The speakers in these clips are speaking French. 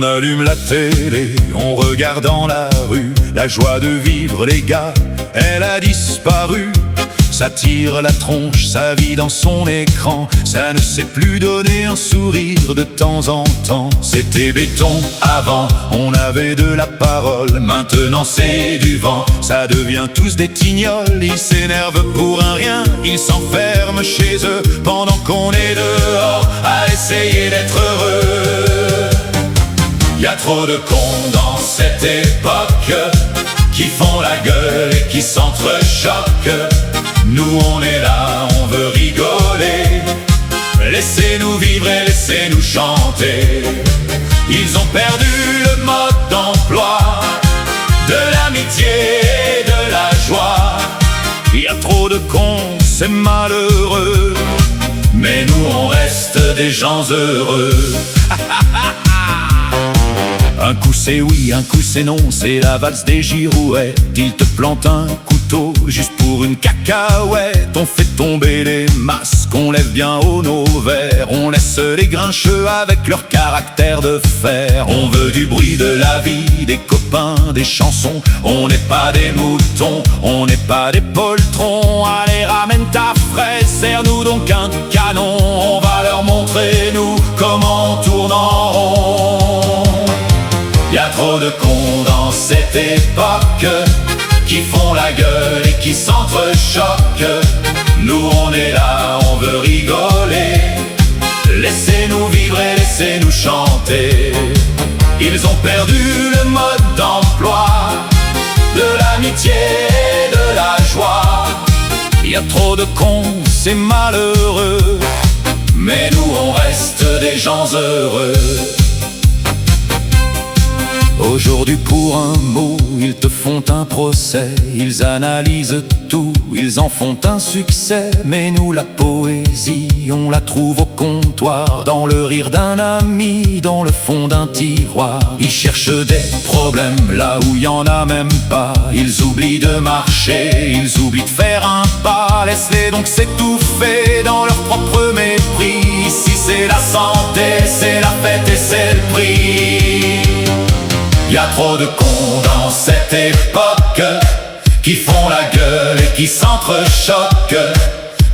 On allume la télé, on regarde dans la rue. La joie de vivre, les gars, elle a disparu. Ça tire la tronche, ça vit dans son écran. Ça ne sait plus donner un sourire de temps en temps. C'était béton avant, on avait de la parole. Maintenant c'est du vent, ça devient tous des tignols. Ils s'énervent pour un rien, ils s'enferment chez eux pendant qu'on est dehors à essayer d'être heureux. Y a trop de cons dans cette époque qui font la gueule et qui s'entrechoquent. Nous on est là, on veut rigoler. Laissez-nous vivre et laissez-nous chanter. Ils ont perdu le mode d'emploi de l'amitié et de la joie. Y a trop de cons, c'est malheureux, mais nous on reste des gens heureux. Un coup c'est oui, un coup c'est non, c'est la valse des girouettes. Ils te plantent un couteau juste pour une cacahuète. On fait tomber les masques, on lève bien haut nos verres. On laisse les grincheux avec leur caractère de fer. On veut du bruit de la vie, des copains, des chansons. On n'est pas des moutons, on n'est pas des poltrons. Allez ramène ta fraise, serre-nous donc un canon. On va leur montrer nous comment on tourne en rond. Y a trop de cons dans cette époque qui font la gueule et qui s'entrechoquent. Nous on est là, on veut rigoler. Laissez-nous vivre et laissez-nous chanter. Ils ont perdu le mode d'emploi de l'amitié et de la joie. Y a trop de cons, c'est malheureux, mais nous on reste des gens heureux. Aujourd'hui pour un mot, ils te font un procès. Ils analysent tout, ils en font un succès. Mais nous la poésie, on la trouve au comptoir, dans le rire d'un ami, dans le fond d'un tiroir. Ils cherchent des problèmes là où y en a même pas. Ils oublient de marcher, ils oublient de faire un pas. Laisse-les donc s'étouffer dans leur propre mépris. Ici c'est la santé, c'est la fête et c'est le prix. Y a trop de cons dans cette époque qui font la gueule et qui s'entrechoquent.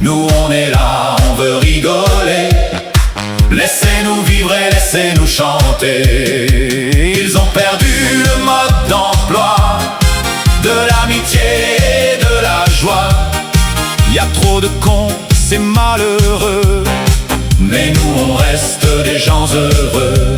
Nous on est là, on veut rigoler. Laissez-nous vivre et laissez-nous chanter. Ils ont perdu le mode d'emploi de l'amitié et de la joie. Y a trop de cons, c'est malheureux, mais nous on reste des gens heureux.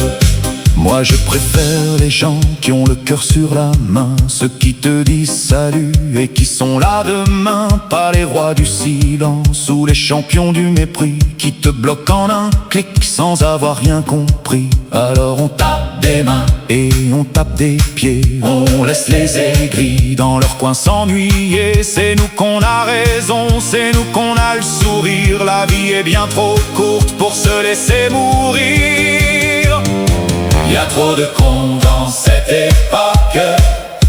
Moi je préfère les gens qui ont le cœur sur la main, ceux qui te disent salut et qui sont là demain. Pas les rois du silence ou les champions du mépris qui te bloquent en un clic sans avoir rien compris. Alors on tape des mains et on tape des pieds, on laisse les aigris dans leur coin s'ennuyer. C'est nous qu'on a raison, c'est nous qu'on a le sourire. La vie est bien trop courte pour se laisser mourir. Y a trop de cons dans cette époque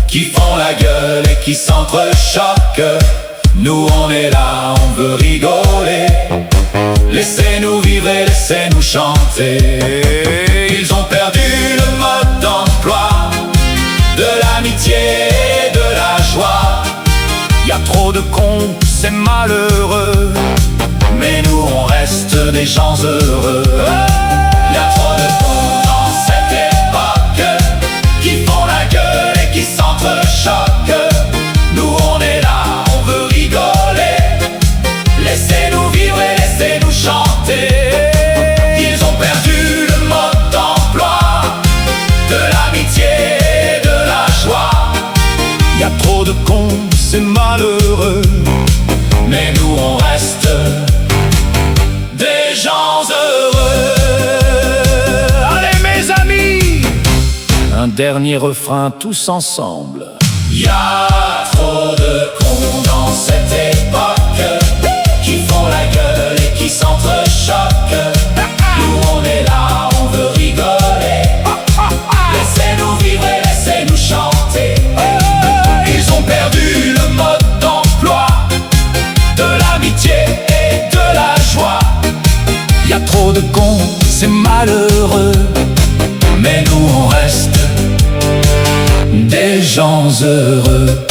qui font la gueule et qui s'entrechoquent. Nous on est là, on veut rigoler. Laissez-nous vivre et laissez-nous chanter. Ils ont perdu le mode d'emploi de l'amitié et de la joie. Y a trop de cons, c'est malheureux, mais nous on reste des gens heureux. Y a trop de cons dans cette époque qui font la gueule et qui s'entrechoquent. Nous on est là, on veut rigoler. Laissez-nous vivre et laissez-nous chanter. Ils ont perdu le mode d'emploi de l'amitié et de la joie. Y a trop de cons, c'est malheureux, mais nous on reste des gens heureux. Allez mes amis, un dernier refrain tous ensemble. Y a trop de cons dans cette époque qui font la gueule et qui s'entrechoquent. Nous on est là, on veut rigoler. Laissez-nous vivre et laissez-nous chanter. Ils ont perdu le mode d'emploi de l'amitié et de la joie. Y a trop de cons, c'est malheureux, mais nous on reste gens heureux.